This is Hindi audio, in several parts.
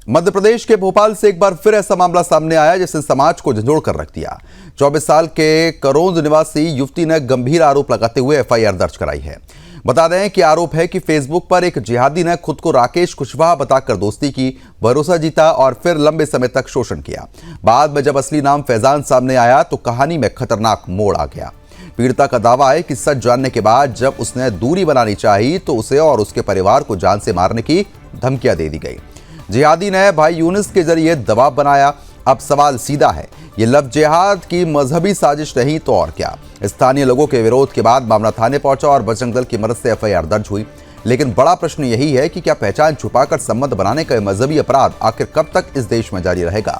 मध्य प्रदेश के भोपाल से एक बार फिर ऐसा मामला सामने आया जिसने समाज को झंझोड़ कर रख दिया। 24 साल के करोंद निवासी युवती ने गंभीर आरोप लगाते हुए एफआईआर दर्ज कराई है। बता दें कि आरोप है कि फेसबुक पर एक जिहादी ने खुद को राकेश कुशवाहा बताकर दोस्ती की, भरोसा जीता और फिर लंबे समय तक शोषण किया। बाद में जब असली नाम फैजान सामने आया तो कहानी में खतरनाक मोड़ आ गया। पीड़िता का दावा है कि सच जानने के बाद जब उसने दूरी बनानी चाही तो उसे और उसके परिवार को जान से मारने की धमकियां दे दी गई। जिहादी ने भाई यूनिस के जरिए दबाव बनाया। अब सवाल सीधा है, ये लव जिहाद की मजहबी साजिश नहीं तो और क्या। स्थानीय लोगों के विरोध के बाद मामला थाने पहुंचा और बजरंग दल की मदद से एफआईआर दर्ज हुई। लेकिन बड़ा प्रश्न यही है कि क्या पहचान छुपाकर संबंध बनाने का मजहबी अपराध आखिर कब तक इस देश में जारी रहेगा।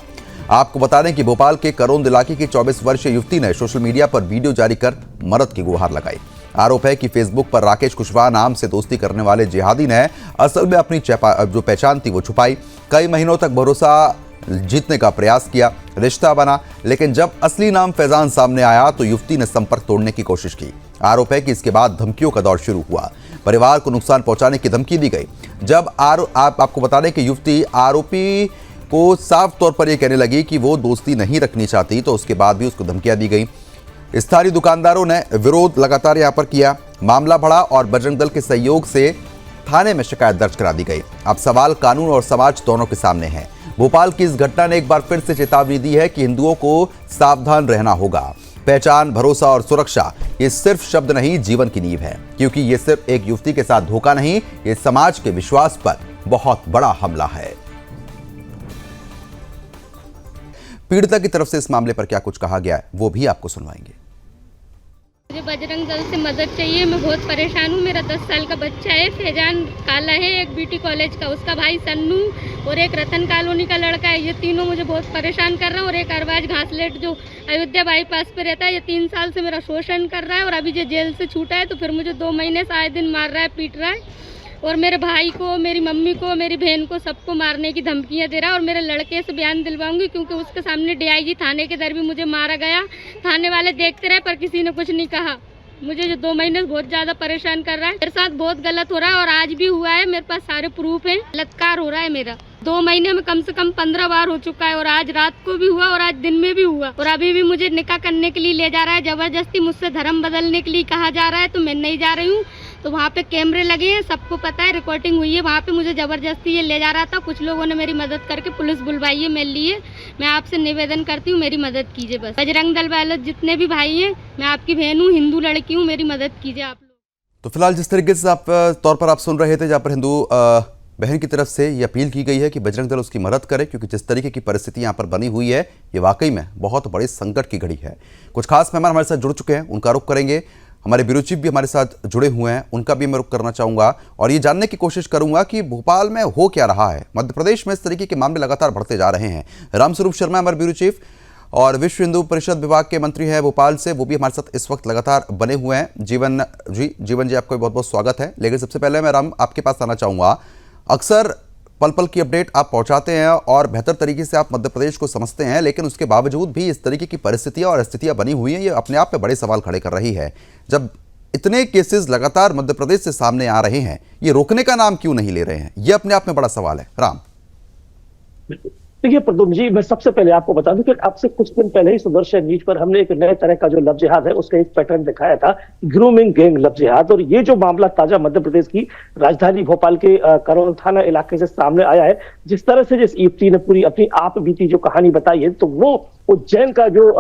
आपको बता दें कि भोपाल के करोंद इलाके की 24 वर्षीय युवती ने सोशल मीडिया पर वीडियो जारी कर मदद की गुहार लगाई। आरोप है कि फेसबुक पर राकेश कुशवाहा नाम से दोस्ती करने वाले जिहादी ने असल में अपनी जो पहचान थी वो छुपाई। कई महीनों तक भरोसा जीतने का प्रयास किया, रिश्ता बना, लेकिन जब असली नाम फैजान सामने आया तो युवती ने संपर्क तोड़ने की कोशिश की। आरोप है कि इसके बाद धमकियों का दौर शुरू हुआ, परिवार को नुकसान पहुंचाने की धमकी दी गई। जब आपको बता दें कि युवती आरोपी को साफ तौर पर यह कहने लगी कि वो दोस्ती नहीं रखनी चाहती तो उसके बाद भी उसको धमकियां दी गई। स्थानीय दुकानदारों ने विरोध लगातार यहां पर किया। मामला बढ़ा और बजरंग दल के सहयोग से थाने में शिकायत दर्ज करा दी गई। अब सवाल कानून और समाज दोनों के सामने है। भोपाल की इस घटना ने एक बार फिर से चेतावनी दी है कि हिंदुओं को सावधान रहना होगा। पहचान, भरोसा और सुरक्षा ये सिर्फ शब्द नहीं, जीवन की नींव है, क्योंकि ये सिर्फ एक युवती के साथ धोखा नहीं, ये समाज के विश्वास पर बहुत बड़ा हमला है। पीड़िता की तरफ से इस मामले पर क्या कुछ कहा गया है वो भी आपको सुनवाएंगे। मुझे बजरंग दल से मदद चाहिए, मैं बहुत परेशान हूँ। मेरा 10 साल का बच्चा है, फैजान काला है, एक बीटी कॉलेज का, उसका भाई सन्नू और एक रतन कॉलोनी का लड़का है। ये तीनों मुझे बहुत परेशान कर रहे हैं। और एक अरबाज घासलेट जो अयोध्या बाईपास पे रहता है, ये 3 साल से मेरा शोषण कर रहा है। और अभी जो जेल से छूटा है तो फिर मुझे 2 महीने से आए दिन मार रहा है, पीट रहा है। और मेरे भाई को, मेरी मम्मी को, मेरी बहन को, सबको मारने की धमकियां दे रहा है। और मेरे लड़के से बयान दिलवाऊंगी क्योंकि उसके सामने डीआईजी थाने के दर भी मुझे मारा गया। थाने वाले देखते रहे पर किसी ने कुछ नहीं कहा। मुझे जो 2 महीने से बहुत ज़्यादा परेशान कर रहा है। मेरे साथ बहुत गलत हो रहा है और आज भी हुआ है। मेरे पास सारे प्रूफ हैं। बलात्कार हो रहा है मेरा। 2 महीने में कम से कम 15 बार हो चुका है। और आज रात को भी हुआ और आज दिन में भी हुआ। और अभी भी मुझे निकाह करने के लिए ले जा रहा है, जबरदस्ती मुझसे धर्म बदलने के लिए कहा जा रहा है। तो मैं नहीं जा रही हूँ। तो वहाँ पे कैमरे लगे हैं, सबको पता है, रिकॉर्डिंग हुई है। वहाँ पे मुझे जबरदस्ती ये ले जा रहा था। कुछ लोगों ने मेरी मदद करके पुलिस बुलवाई है मेरे लिए। मैं आपसे निवेदन करती हूँ, मेरी मदद कीजिए बस। बजरंग दल वाले जितने भी भाई हैं, मैं आपकी बहन हूँ, हिंदू लड़की हूँ, मेरी मदद कीजिए आप लोग। तो फिलहाल जिस तरीके से तौर पर आप सुन रहे थे, जहाँ पर हिंदू बहन की तरफ से ये अपील की गई है कि बजरंग दल उसकी मदद करे, क्योंकि जिस तरीके की परिस्थिति यहाँ पर बनी हुई है ये वाकई में बहुत बड़े संकट की घड़ी है। कुछ खास मेहमान हमारे साथ जुड़ चुके हैं, उनका रुख करेंगे। हमारे ब्यूरो चीफ भी हमारे साथ जुड़े हुए हैं, उनका भी मैं रुख करना चाहूँगा और ये जानने की कोशिश करूँगा कि भोपाल में हो क्या रहा है। मध्य प्रदेश में इस तरीके के मामले लगातार बढ़ते जा रहे हैं। रामस्वरूप शर्मा हमारे ब्यूरो चीफ और विश्व हिंदू परिषद विभाग के मंत्री हैं भोपाल से, वो भी हमारे साथ इस वक्त लगातार बने हुए हैं। जीवन जी आपका बहुत बहुत स्वागत है। लेकिन सबसे पहले मैं राम आपके पास आना चाहूँगा। अक्सर पल पल की अपडेट आप पहुंचाते हैं और बेहतर तरीके से आप मध्य प्रदेश को समझते हैं, लेकिन उसके बावजूद भी इस तरीके की परिस्थितियां और स्थितियां बनी हुई हैं, ये अपने आप में बड़े सवाल खड़े कर रही है। जब इतने केसेस लगातार मध्य प्रदेश से सामने आ रहे हैं, ये रोकने का नाम क्यों नहीं ले रहे हैं, ये अपने आप में बड़ा सवाल है। राम देखिए प्रदुम जी, मैं सबसे पहले आपको बता दूं कि आपसे कुछ दिन पहले ही सुदर्शन न्यूज पर हमने एक नए तरह का जो लव जिहाद है उसका एक पैटर्न दिखाया था, ग्रूमिंग गैंग लव जिहाद। और ये जो मामला ताजा मध्य प्रदेश की राजधानी भोपाल के करोल थाना इलाके से सामने आया है, जिस तरह से जिस युवती ने पूरी अपनी आप बीती जो कहानी बताई है, तो वो उज्जैन का जो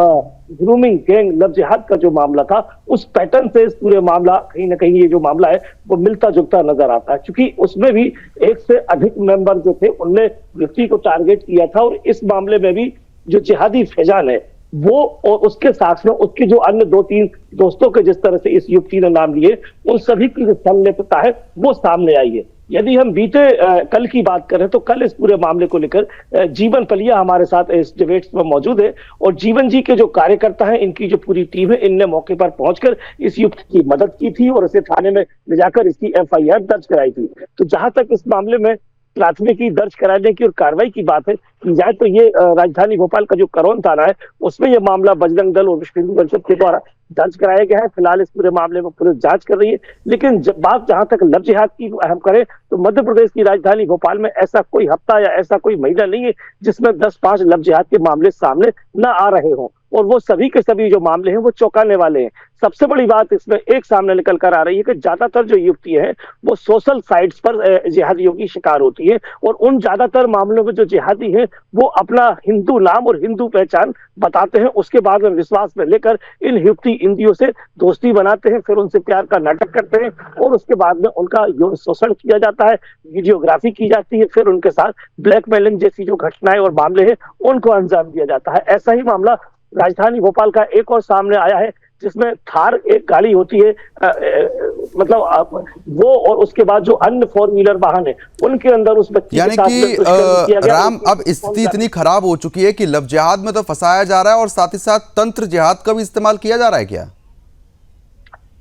ग्रूमिंग गैंग लव जिहाद का जो मामला था, उस पैटर्न से इस पूरे मामला कहीं ना कहीं ये जो मामला है वो मिलता जुलता नजर आता है। क्योंकि उसमें भी 1 से अधिक मेंबर जो थे उनने व्यक्ति को टारगेट किया था। और इस मामले में भी जो जिहादी फैजान है वो और उसके साथ में उसके जो अन्य 2-3 दोस्तों के जिस तरह से इस युवती ने नाम लिए, उन सभी की जो संलिप्तता है वो सामने आई है। यदि हम बीते कल की बात करें तो कल इस पूरे मामले को लेकर जीवन पलिया हमारे साथ इस डिबेट्स में मौजूद है। और जीवन जी के जो कार्यकर्ता हैं, इनकी जो पूरी टीम है, इनने मौके पर पहुंचकर इस युवती की मदद की थी और इसे थाने में ले जाकर इसकी एफआईआर दर्ज कराई थी। तो जहां तक इस मामले में प्राथमिकी दर्ज कराने की और कार्रवाई की बात है की जाए तो ये राजधानी भोपाल का जो करोंद थाना है उसमें यह मामला बजरंग दल और विश्व हिंदू परिषद के द्वारा दर्ज कराया गया है। फिलहाल इस पूरे मामले में पुलिस जांच कर रही है। लेकिन जब बात जहां तक लव जिहाद की हम करें तो मध्य प्रदेश की राजधानी भोपाल में ऐसा कोई हफ्ता या ऐसा कोई महीना नहीं है जिसमें 10-5 लव जिहाद के मामले सामने न आ रहे हों, और वो सभी के सभी जो मामले हैं वो चौंकाने वाले हैं। सबसे बड़ी बात इसमें एक सामने निकल कर आ रही है कि ज्यादातर जो युवतियां हैं वो सोशल साइट्स पर जिहादियों की शिकार होती है, और उन ज्यादातर मामलों में जो जिहादी हैं वो अपना हिंदू नाम और हिंदू पहचान बताते हैं, उसके बाद में विश्वास में लेकर इन युवती इंदियों से दोस्ती बनाते हैं, फिर उनसे प्यार का नाटक करते हैं और उसके बाद में उनका यौन शोषण किया जाता है, वीडियोग्राफी की जाती है, फिर उनके साथ ब्लैकमेलिंग जैसी जो घटनाएं और मामले हैं उनको अंजाम दिया जाता है। ऐसा ही मामला राजधानी भोपाल का एक और सामने आया है जिसमें थार एक गाड़ी होती है, मतलब वो और उसके बाद जो अन्य 4 व्हीलर वाहन है उनके अंदर उस बच्ची यानी कि राम अब स्थिति इतनी खराब हो चुकी है कि लव जिहाद में तो फंसाया जा रहा है और साथ ही साथ तंत्र जिहाद का भी इस्तेमाल किया जा रहा है क्या?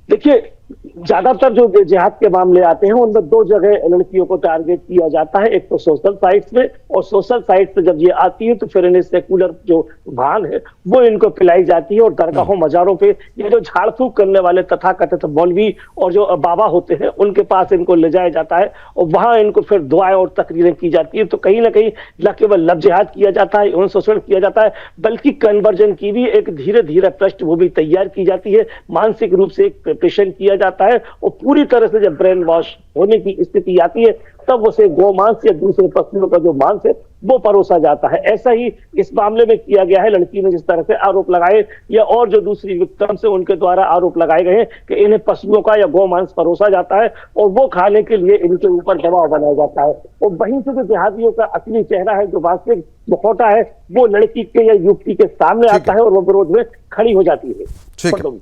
देखिए, ज्यादातर जो जिहाद के मामले आते हैं उनमें 2 जगह लड़कियों को टारगेट किया जाता है, एक तो सोशल साइट्स में, और सोशल साइट्स पे जब ये आती है तो फिर इन्हें सेकुलर जो भान है वो इनको पिलाई जाती है, और दरगाहों मजारों पे ये जो झाड़ फूक करने वाले तथाकथित मौलवी और जो बाबा होते हैं उनके पास इनको ले जाया जाता है और वहां इनको फिर दुआएं और तकरीरें की जाती है। तो कहीं ना कहीं न केवल लव जिहाद किया जाता है, यौन शोषण किया जाता है, बल्कि कन्वर्जन की भी एक धीरे धीरे पृष्ठभूमि तैयार की जाती है, मानसिक रूप से एक प्रिपरेशन किया जाता है, और पूरी तरह से जब ब्रेन वॉश होने की स्थिति आती है तब उसे गोमांस या दूसरे पशुओं का जो मांस है वो परोसा जाता है। ऐसा ही इस मामले में किया गया है। लड़की ने जिस तरह से आरोप लगाए या और जो दूसरी विक्टिम्स है उनके द्वारा आरोप लगाए गए हैं कि इन्हें पशुओं का या गोमांस परोसा जाता है और वो खाने के लिए इनके ऊपर दबाव बनाया जाता है, और वहीं से जो जिहादियों का असली चेहरा है, जो वास्तविक मुखौटा है, वो लड़की के या युवती के सामने आता है और वो विरोध में खड़ी हो जाती है। ठीक है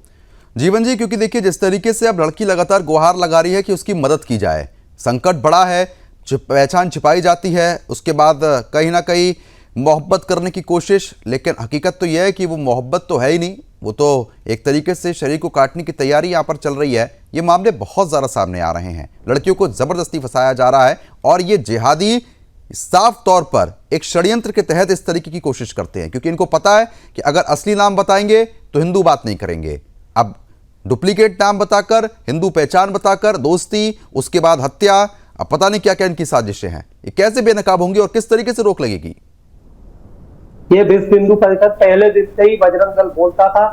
जीवन जी, क्योंकि देखिए जिस तरीके से अब लड़की लगातार गुहार लगा रही है कि उसकी मदद की जाए, संकट बड़ा है, पहचान छिपाई जाती है, उसके बाद कहीं ना कहीं मोहब्बत करने की कोशिश, लेकिन हकीकत तो यह है कि वो मोहब्बत तो है ही नहीं, वो तो एक तरीके से शरीर को काटने की तैयारी यहाँ पर चल रही है। ये मामले बहुत ज़्यादा सामने आ रहे हैं, लड़कियों को ज़बरदस्ती फंसाया जा रहा है और ये जिहादी साफ तौर पर एक षड्यंत्र के तहत इस तरीके की कोशिश करते हैं, क्योंकि इनको पता है कि अगर असली नाम बताएंगे तो हिंदू बात नहीं करेंगे। अब डुप्लीकेट नाम बताकर, हिंदू पहचान बताकर दोस्ती, उसके बाद हत्या, अब पता नहीं क्या क्या इनकी साजिशें हैं। ये कैसे बेनकाब होंगी और किस तरीके से रोक लगेगी? ये विश्व हिंदू परिषद पहले दिन से ही बजरंग दल बोलता था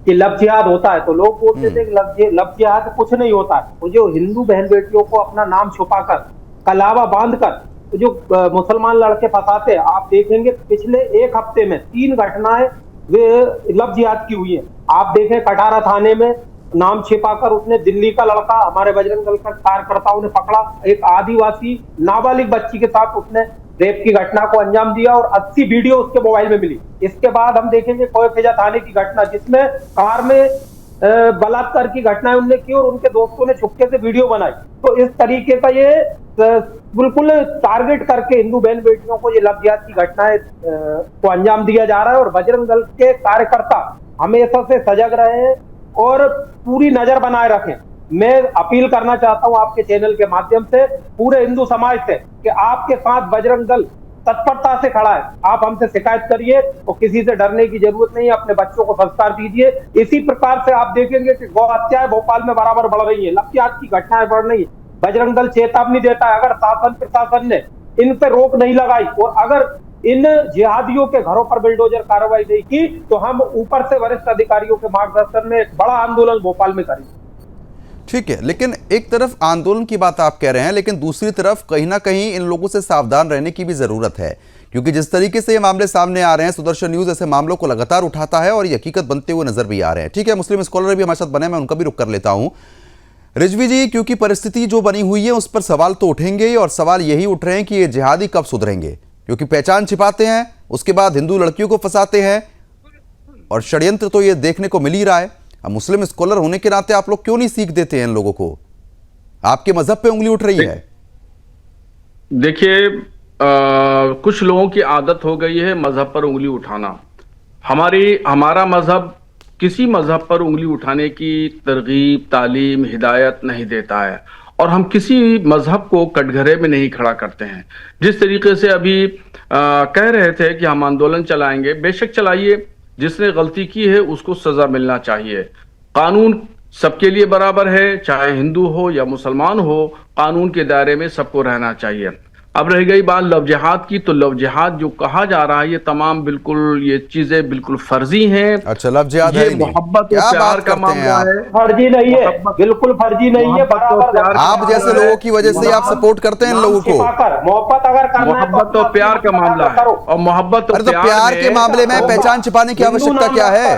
कि लव जिहाद होता है, तो लोग बोलते थे कि लव जिहाद कुछ नहीं होता है। तो जो हिंदू बहन बेटियों को अपना नाम छुपाकर, कलावा बांधकर जो मुसलमान लड़के फंसाते हैं, आप देखेंगे पिछले 1 हफ्ते में 3 घटनाएं वे लव जिहाद की हुई है। आप देखें कटारा थाने में नाम छिपाकर उसने दिल्ली का लड़का, हमारे बजरंग दल का कार्यकर्ताओं ने पकड़ा, एक आदिवासी नाबालिग बच्ची के साथ उसने रेप की घटना को अंजाम दिया और 80 वीडियो उसके मोबाइल में मिली। इसके बाद हम देखेंगे कोयफिजा थाने की घटना जिसमें कार में बलात्कार की घटनाएं उनने की और उनके दोस्तों ने छुपके से वीडियो बनाई। तो इस तरीके का ये बिल्कुल टारगेट करके हिंदू बहन बेटियों को ये लव जिहाद की घटनाएं को अंजाम दिया जा रहा है, और बजरंग दल के कार्यकर्ता हमेशा से सजग रहे हैं और पूरी नजर बनाए रखें। मैं अपील करना चाहता हूं आपके चैनल के माध्यम से पूरे हिंदू समाज से कि आपके साथ बजरंग दल तत्परता से खड़ा है। आप हमसे शिकायत करिए और किसी से डरने की जरूरत नहीं है, अपने बच्चों को संस्कार दीजिए। इसी प्रकार से आप देखेंगे कि गौ हत्याएं भोपाल में बराबर बढ़ रही है, लव जिहाद की घटनाएं बढ़ रही है। बजरंग दल चेतावनी देता है, अगर शासन प्रशासन ने इन पे रोक नहीं लगाई और अगर इन जिहादियों के घरों पर बिल्डोजर कार्रवाई नहीं की तो हम ऊपर से वरिष्ठ अधिकारियों के मार्गदर्शन में एक बड़ा आंदोलन भोपाल में करेंगे। ठीक है, लेकिन एक तरफ आंदोलन की बात आप कह रहे हैं, लेकिन दूसरी तरफ कहीं ना कहीं इन लोगों से सावधान रहने की भी जरूरत है, क्योंकि जिस तरीके से ये मामले सामने आ रहे हैं, सुदर्शन न्यूज ऐसे मामलों को लगातार उठाता है और ये हकीकत बनते हुए नजर भी आ रहे हैं। ठीक है, मुस्लिम स्कॉलर भी हमारे साथ बने, मैं उनका भी रुख कर लेता हूं। रिजवी जी, क्योंकि परिस्थिति जो बनी हुई है उस पर सवाल तो उठेंगे ही, और सवाल यही उठ रहे हैं कि ये जिहादी कब सुधरेंगे, क्योंकि पहचान छिपाते हैं, उसके बाद हिंदू लड़कियों को फंसाते हैं और षड्यंत्र तो ये देखने को मिल ही रहा है। अब मुस्लिम स्कॉलर होने के नाते आप लोग क्यों नहीं सीख देते हैं इन लोगों को? आपके मजहब पे उंगली उठ रही है। देखिए, कुछ लोगों की आदत हो गई है मजहब पर उंगली उठाना। हमारा मजहब किसी मजहब पर उंगली उठाने की तरगीब, तालीम, हिदायत नहीं देता है। और हम किसी मजहब को कटघरे में नहीं खड़ा करते हैं। जिस तरीके से अभी कह रहे थे कि हम आंदोलन चलाएंगे, बेशक चलाइए, जिसने गलती की है उसको सजा मिलना चाहिए। कानून सबके लिए बराबर है, चाहे हिंदू हो या मुसलमान हो, कानून के दायरे में सबको रहना चाहिए। अब रह गई बात लव जिहाद की, तो लव जिहाद जो कहा जा रहा है ये तमाम बिल्कुल ये चीजें बिल्कुल फर्जी हैं। अच्छा, लव जिहाद है ये ही नहीं। मोहब्बत क्या और प्यार बात का करते हैं मामला आप? है। फर्जी नहीं है, बिल्कुल फर्जी नहीं है, बराबर आप जैसे लोगों की वजह से आप सपोर्ट करते हैं इन लोगों को। मोहब्बत अगर करना है तो मोहब्बत और प्यार का मामला है, और मोहब्बत अरे तो प्यार के मामले में पहचान छिपाने की आवश्यकता क्या है?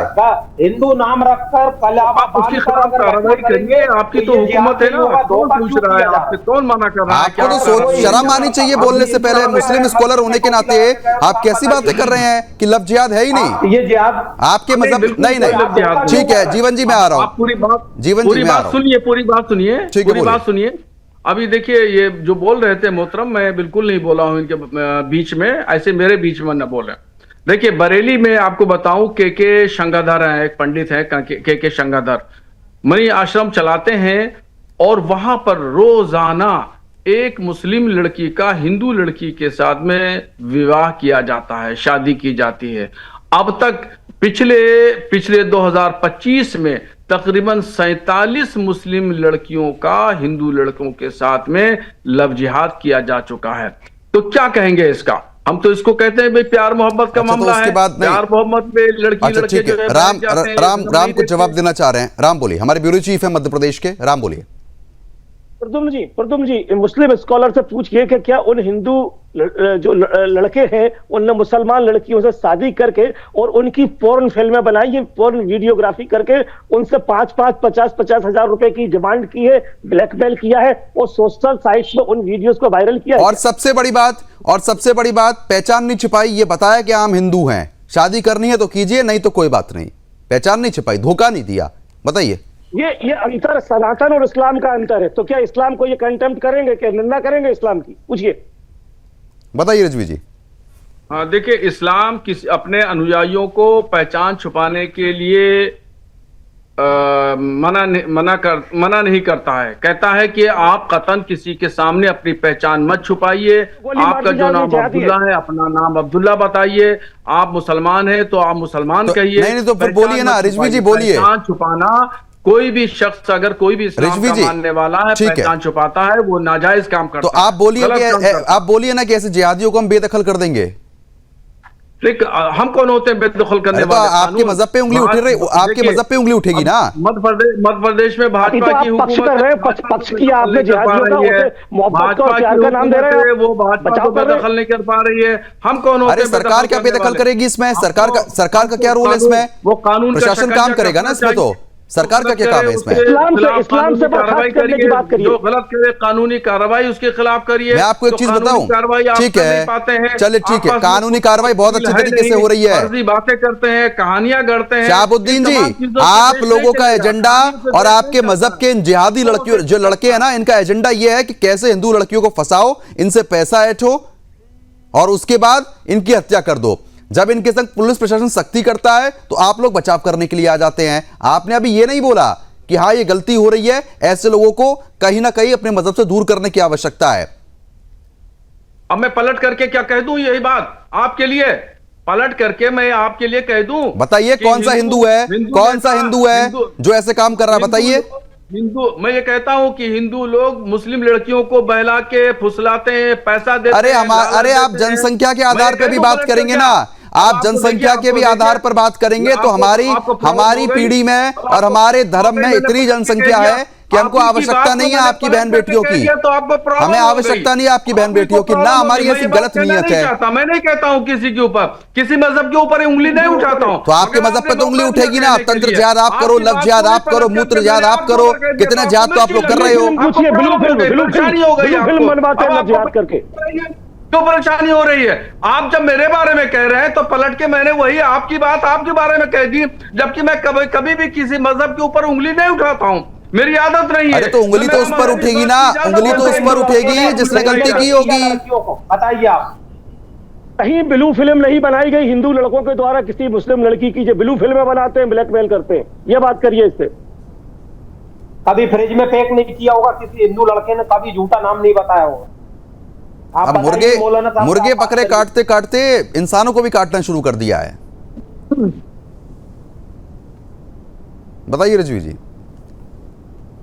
हिंदू नाम रखकर कल आप उसके खिलाफ कार्रवाई करिए। आपकी तो हुकूमत है ना, कौन पूछ रहा है आपसे, कौन मना कर रहा है? आपको तो सोच शर्म आनी चाहिए बोलने से पहले। मुस्लिम स्कॉलर होने के नाते आप कैसी बातें कर रहे हैं कि लव जिहाद है ही नहीं? ये जिहाद आपके मजहब नहीं, ठीक है जीवन जी, मैं आ रहा आप हूँ। पूरी बात जीवन जी, पूरी मैं आ बात रहा हूं। सुनिए, पूरी बात सुनिए, ठीक है, पूरी बोलिए। बात सुनिए। अभी देखिए ये जो बोल रहे थे मोहतरम, मैं बिल्कुल नहीं बोला हूं इनके बीच में, ऐसे मेरे बीच में न बोले। देखिए बरेली में आपको बताऊं, के शंगाधर हैं, एक पंडित है के शंगाधर, मनी आश्रम चलाते हैं, और वहां पर रोजाना एक मुस्लिम लड़की का हिंदू लड़की के साथ में विवाह किया जाता है, शादी की जाती है। अब तक पिछले 2025 में तकरीबन 47 मुस्लिम लड़कियों का हिंदू लड़कों के साथ में लव जिहाद किया जा चुका है। तो क्या कहेंगे इसका? हम तो इसको कहते हैं भाई प्यार मोहब्बत का अच्छा, तो मामला उसके है। बाद नहीं। प्यार मोहब्बत में लड़की अच्छा लड़के ठीक जो है, है राम बैठ जाते हैं, राम नहीं राम कुछ देते। जवाब देना चाह रहे हैं। राम बोलिए, हमारे ब्यूरो चीफ है मध्य प्रदेश के, राम बोलिए। प्रदुम्न जी मुस्लिम स्कॉलर से पूछिए कि क्या उन हिंदू जो लड़के हैं उनने मुसलमान लड़कियों से शादी करके और उनकी पोर्न फिल्में बनाई है, पोर्न वीडियोग्राफी करके उनसे 50 हजार रुपए की डिमांड की है, ब्लैकमेल किया है और सोशल साइट्स में उन वीडियोस को वायरल किया है। और सबसे बड़ी बात पहचान नहीं छिपाई, ये बताया कि हम हिंदू हैं, शादी करनी है तो कीजिए, नहीं तो कोई बात नहीं। पहचान नहीं छिपाई, धोखा नहीं दिया। बताइए, ये अंतर सनातन और इस्लाम का अंतर है। तो क्या इस्लाम को ये कंटेम्प्ट करेंगे, क्या निंदा करेंगे इस्लाम की? पूछिए, बताइए रजवी जी। हाँ देखिए, इस्लाम किसी अपने अनुयायियों को पहचान छुपाने के लिए मना नहीं करता है। कहता है कि आप कतन किसी के सामने अपनी पहचान मत छुपाइए। आपका जो नाम अब्दुल्ला है, अपना नाम अब्दुल्ला बताइए। आप मुसलमान हैं तो आप मुसलमान कहिए। नहीं तो फिर बोलिए ना रिजवी जी, बोलिए। पहचान छुपाना, कोई भी शख्स अगर कोई भी इस्लाम का मानने वाला है पहचान छुपाता है, वो नाजायज काम करता है। तो आप बोलिए ना कि ऐसे जिहादियों को हम बेदखल कर देंगे। हम कौन होते हैं बेदखल करने वाले? आपके मजहब पे उंगली उठ रही, आपके मजहब पे उंगली उठेगी ना। मध्य प्रदेश में भाजपा की हुकूमत पक्ष किया आपने जिहादियों का, मोहब्बत का और प्यार का नाम दे रहे हैं, वो भाजपा को बेदखल नहीं कर पा रही है। हम कौन होते हैं? अरे सरकार क्या बेदखल करेगी इसमें? सरकार का क्या रोल है इसमें? वो कानून प्रशासन काम करेगा ना इसमें। तो सरकार का क्या काम है इसमें? इस्लाम से बर्खास्त करने की बात करिए। जो गलत करे कानूनी कार्रवाई उसके खिलाफ करिए। मैं आपको एक चीज बताऊं, ठीक है, चलिए ठीक है, कानूनी कार्रवाई बहुत अच्छे तरीके से हो रही है। फर्जी बातें करते हैं, कहानियां गढ़ते हैं। शहाबुद्दीन जी, आप लोगों का एजेंडा और आपके मजहब के इन जिहादी लड़कियों जो लड़के हैं ना, इनका एजेंडा यह है कि कैसे हिंदू लड़कियों को फंसाओ, इनसे पैसा ऐंठो और उसके बाद इनकी हत्या कर दो। जब इनके संग पुलिस प्रशासन सख्ती करता है तो आप लोग बचाव करने के लिए आ जाते हैं। आपने अभी ये नहीं बोला कि हाँ ये गलती हो रही है, ऐसे लोगों को कहीं ना कहीं अपने मजहब से दूर करने की आवश्यकता है। अब मैं पलट करके क्या कह दूं? यही बात आपके लिए पलट करके मैं आपके लिए कह दूं? बताइए कौन सा हिंदू है, कौन सा हिंदू है जो ऐसे काम कर रहा है? बताइए। हिंदू, मैं ये कहता हूं कि हिंदू लोग मुस्लिम लड़कियों को बहला के फुसलाते हैं, पैसा देते हैं। अरे आप जनसंख्या के आधार पे भी बात करेंगे ना, आप जनसंख्या के भी आधार पर बात करेंगे तो हमारी पीढ़ी में और हमारे धर्म में इतनी जनसंख्या है कि हमको आवश्यकता नहीं है आपकी बहन बेटियों की। हमें आवश्यकता नहीं है आपकी बहन बेटियों की, ना हमारी ऐसी गलत नीयत है। मैं नहीं कहता हूं किसी के ऊपर, किसी मजहब के ऊपर उंगली नहीं उठाता हूं। तो आपके मजहब पे तो उंगली उठेगी ना। तंत्र जिहाद आप करो, लव जिहाद आप करो, मूत्र जिहाद आप करो, कितना जिहाद तो आप लोग कर रहे हो। क्यों परेशानी हो रही है? आप जब मेरे बारे में कह रहे हैं तो पलट के मैंने वही आपकी बात आपके बारे में कह दी, जबकि मैं कभी भी किसी मजहब के ऊपर उंगली नहीं उठाता हूं, मेरी आदत नहीं है। अरे तो उंगली तो उस पर उठेगी ना, उंगली तो उस पर उठेगी जिसने गलती की होगी। बताइए आप, कहीं ब्लू फिल्म नहीं बनाई गई हिंदू लड़कों के द्वारा किसी मुस्लिम लड़की की, जो ब्लू फिल्में बनाते हैं, ब्लैकमेल करते हैं, ये बात करिए इससे। कभी फ्रिज में पैक नहीं किया होगा, किसी हिंदू लड़के ने कभी झूठा नाम नहीं बताया होगा। आप अब बताइए मौलाना साहब, मुर्गे आप बकरे काटते काटते इंसानों को भी काटना शुरू कर दिया है। बताइए रिजवी जी।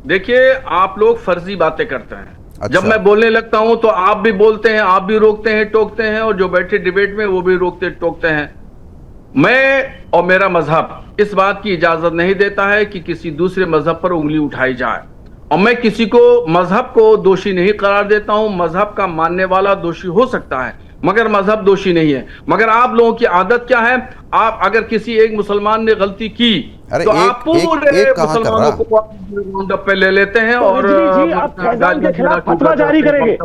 देखिए, आप लोग फर्जी बातें करते हैं। अच्छा। जब मैं बोलने लगता हूं तो आप भी बोलते हैं, आप भी रोकते हैं, टोकते हैं, और जो बैठे डिबेट में वो भी रोकते टोकते हैं। मैं और मेरा मजहब इस बात की इजाजत नहीं देता है कि किसी दूसरे मजहब पर उंगली उठाई जाए, और मैं किसी को मजहब को दोषी नहीं करार देता हूं। मजहब का मानने वाला दोषी हो सकता है, मगर मजहब दोषी नहीं है। मगर आप लोगों की आदत क्या है, आप अगर किसी एक मुसलमान ने गलती की तो आप पूरे मुसलमानों को राउंड अप पे ले लेते हैं और आप फैजान के खिलाफ फतवा जारी करेंगे।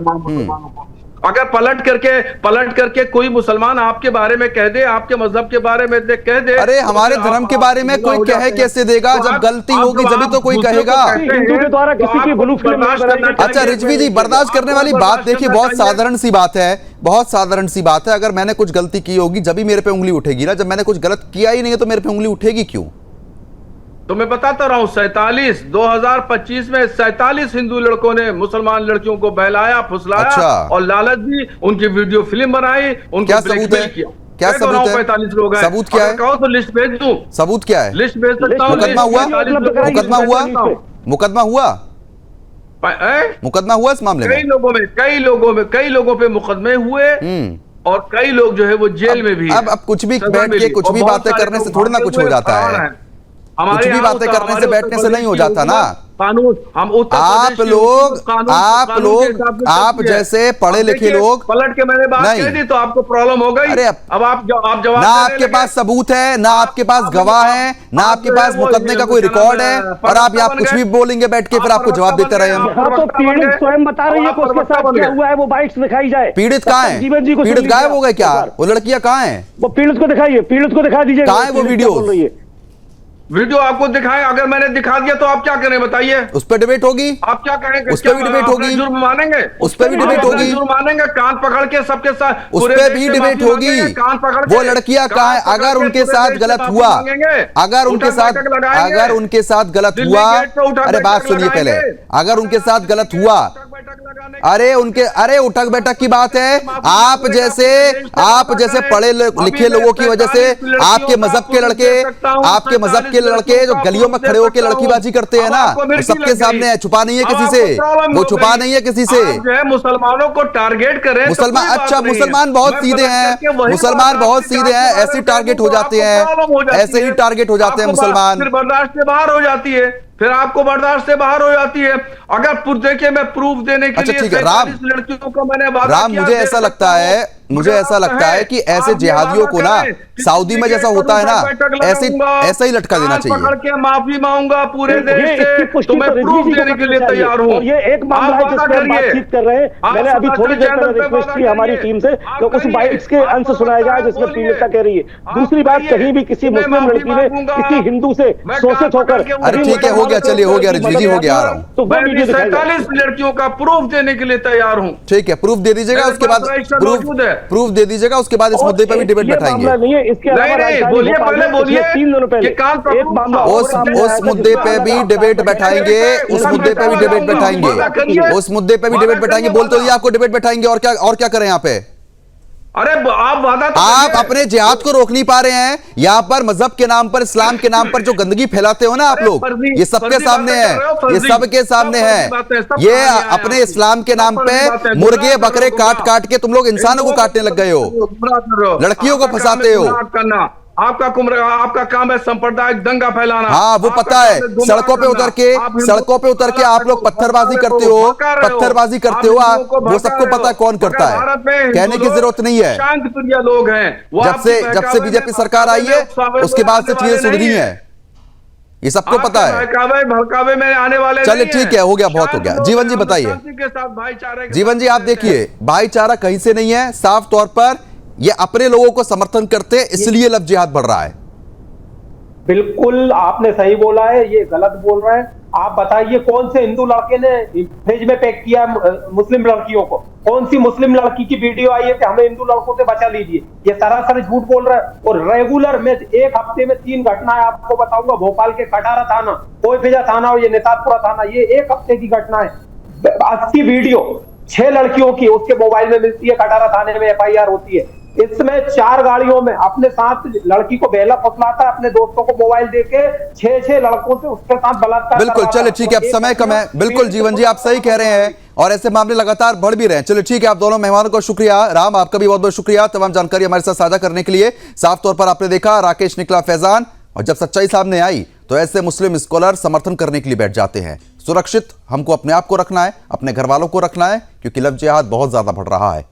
अगर पलट करके कोई मुसलमान आपके बारे में कह दे, आपके मजहब के बारे में कह दे, अरे हमारे धर्म के बारे में कोई कहे कैसे देगा? जब गलती होगी जब तो कोई कहेगा। हिंदू के द्वारा किसी की ब्लू फिल्म नहीं बनाई। अच्छा रिजवी जी, बर्दाश्त करने वाली बात देखिए बहुत साधारण सी बात है, बहुत साधारण सी बात है। अगर मैंने कुछ गलती की होगी जब भी मेरे पे उंगली उठेगी ना, जब मैंने कुछ गलत किया ही नहीं है तो मेरे पे उंगली उठेगी क्यों? तो मैं बताता रहा हूं, 2025 में 47 हिंदू लड़कों ने मुसलमान लड़कियों को बहलाया, फुसलाया। अच्छा। और लालच दी, उनकी वीडियो फिल्म बनाई, उनको क्या सबूत है? क्या सबूत है? 45 लोग हैं। सबूत क्या है? कहो तो लिस्ट भेज दूं। सबूत क्या है? लिस्ट भेज सकता हूं। मुकदमा हुआ? मुकदमा हुआ? मुकदमा हुआ? मुकदमा हुआ इस मामले में? कई लोगों पे मुकदमे हुए, और कई लोग जो है वो जेल में भी। अब कुछ भी बैठ के कुछ भी बातें करने से थोड़ी ना कुछ हो जाता है। कुछ भी बातें करने से बैठने से नहीं हो जाता ना। कानून हम आप जैसे पढ़े लिखे लोग पलट के मैंने बात कह दी तो आपको प्रॉब्लम हो गई। अरे अब आप जवाब ना आपके पास सबूत है, ना आपके पास गवाह है, ना आपके पास मुकदमे का कोई रिकॉर्ड है, और आप यहाँ कुछ भी बोलेंगे बैठ के, फिर आपको जवाब देते रहे हम। तो पीड़ित स्वयं बता रही है कि उसके साथ क्या हुआ है, वो बाइट्स दिखाई जाए। पीड़ित कहाँ है? पीड़ित गायब हो गए क्या? वो लड़कियां कहाँ हैं? वो पीड़ित को दिखाइए, पीड़ित को दिखा दीजिए। कहाँ है वो वीडियो? वीडियो आपको दिखाएं, अगर मैंने दिखा दिया तो आप क्या करें बताइए? उस पर डिबेट होगी, आप क्या करेंगे? उस पर भी डिबेट होगी, जुर्म मानेंगे? उस पर भी डिबेट होगी, जुर्म मानेंगे? कान पकड़ के सबके साथ उस पर भी डिबेट होगी। वो लड़कियां कहाँ है? अगर उनके साथ गलत हुआ, अगर उनके साथ गलत हुआ, अरे बात सुनिए पहले, अगर उनके साथ गलत हुआ, अरे उठक बैठक की बात है। आप जैसे पढ़े लिखे लोगों की वजह से आपके मजहब के लड़के जो गलियों में खड़े होकर लड़कीबाजी करते हैं ना, वो सबके सामने है, छुपा नहीं है किसी से, वो छुपा नहीं है किसी से। मुसलमानों को टारगेट करें मुसलमान, अच्छा मुसलमान बहुत सीधे हैं, मुसलमान बहुत सीधे हैं, ऐसे टारगेट हो जाते हैं, ऐसे ही टारगेट हो जाते हैं मुसलमान। फिर बर्दाश्त से बाहर हो जाती है, फिर आपको बर्दाश्त से बाहर हो जाती है। अगर देखिए मैं प्रूफ देने के लिए 47 लड़कियों को मैंने राम, मुझे ऐसा लगता है कि ऐसे जिहादियों को ना सऊदी में जैसा होता है ना, ऐसा ही लटका देना चाहिए। पकड़ के माफी मांगूंगा पूरे देश से, तो मैं प्रूफ देने के लिए तैयार हूँ। ये एक मामला है जिस पर बातचीत कर रहे हैं। मैंने अभी थोड़ी देर पहले रिक्वेस्ट की हमारी टीम से कि उस बाइट्स के अंश सुनाया जाए जिसमें पीड़िता कह रही है। दूसरी बात, कहीं भी किसी मुस्लिम लड़की ने किसी हिंदू से शोषित होकर, अरे ठीक है, हो गया, चलिए हो गया रिजवी जी, हो गया, आ रहा हूँ। तो 47 लड़कियों का प्रूफ देने के लिए तैयार हूँ। ठीक है, प्रूफ दे दीजिएगा, उसके बाद प्रूफ दे दीजिएगा, उसके बाद इस मुद्दे पर भी डिबेट बैठाएंगे। बोलिए, पहले बोलिए। 3 दिनों पहले एक मामला उस मुद्दे पे भी डिबेट बैठाएंगे, उस मुद्दे पे भी डिबेट बैठाएंगे, उस मुद्दे पे भी डिबेट बैठाएंगे। बोल तो दिया आपको डिबेट बैठाएंगे, और क्या करें यहाँ पे? अरे आप वादा तो आप अपने जिहाद को रोक नहीं पा रहे हैं। यहाँ पर मजहब के नाम पर, इस्लाम के नाम पर जो गंदगी फैलाते हो ना आप लोग, ये सबके सामने है, ये सबके सामने है। ये अपने इस्लाम के नाम पे मुर्गे बकरे काट काट के तुम लोग इंसानों को काटने लग गए हो, लड़कियों को फंसाते हो। आपका काम है सांप्रदायिक दंगा फैलाना। हाँ, वो पता है। सड़कों पे उतर के आप लोग पत्थरबाजी करते हो, वो सबको पता है कौन करता है, कहने की जरूरत नहीं है। शांत प्रिय लोग हैं। जब से बीजेपी सरकार आई है उसके बाद से चीजें सुधरी हैं, ये सबको पता है। भड़कावे में आने वाले, चलिए ठीक है, हो गया, बहुत हो गया। जीवन जी बताइए। जीवन जी आप देखिए, भाईचारा कहीं से नहीं है, साफ तौर पर ये अपने लोगों को समर्थन करते हैं, इसलिए लव जिहाद बढ़ रहा है। बिल्कुल आपने सही बोला है, ये गलत बोल रहे हैं। आप बताइए कौन से हिंदू लड़के ने फ्रिज में पैक किया मुस्लिम लड़कियों को? कौन सी मुस्लिम लड़की की वीडियो आई है कि हमें हिंदू लड़कों से बचा लीजिए? ये सरासर झूठ बोल रहा है। और रेगुलर में एक हफ्ते में 3 घटनाएं आपको बताऊंगा। भोपाल के कटारा थाना, कोयफिजा थाना और ये निताजपुरा थाना, ये एक हफ्ते की घटना है। 80 वीडियो 6 लड़कियों की उसके मोबाइल में मिलती है, कटारा थाने में FIR होती है। इसमें 4 गाड़ियों में अपने साथ लड़की को बेला फुसलाता, अपने दोस्तों को मोबाइल देके 6 लड़कों से उसके साथ बलात्कार। बिल्कुल, चलिए ठीक है, अब समय कम है। बिल्कुल जीवन जी, आप सही कह रहे हैं और ऐसे मामले लगातार बढ़ भी रहे हैं। चलिए ठीक है, आप दोनों मेहमानों को शुक्रिया। राम, आपका भी बहुत बहुत शुक्रिया तमाम जानकारी हमारे साथ साझा करने के लिए। साफ तौर पर आपने देखा, राकेश निकला फैजान, और जब सच्चाई सामने आई तो ऐसे मुस्लिम स्कॉलर समर्थन करने के लिए बैठ जाते हैं। सुरक्षित हमको अपने आप को रखना है, अपने घर वालों को रखना है, क्योंकि लव जिहाद बहुत ज्यादा बढ़ रहा है।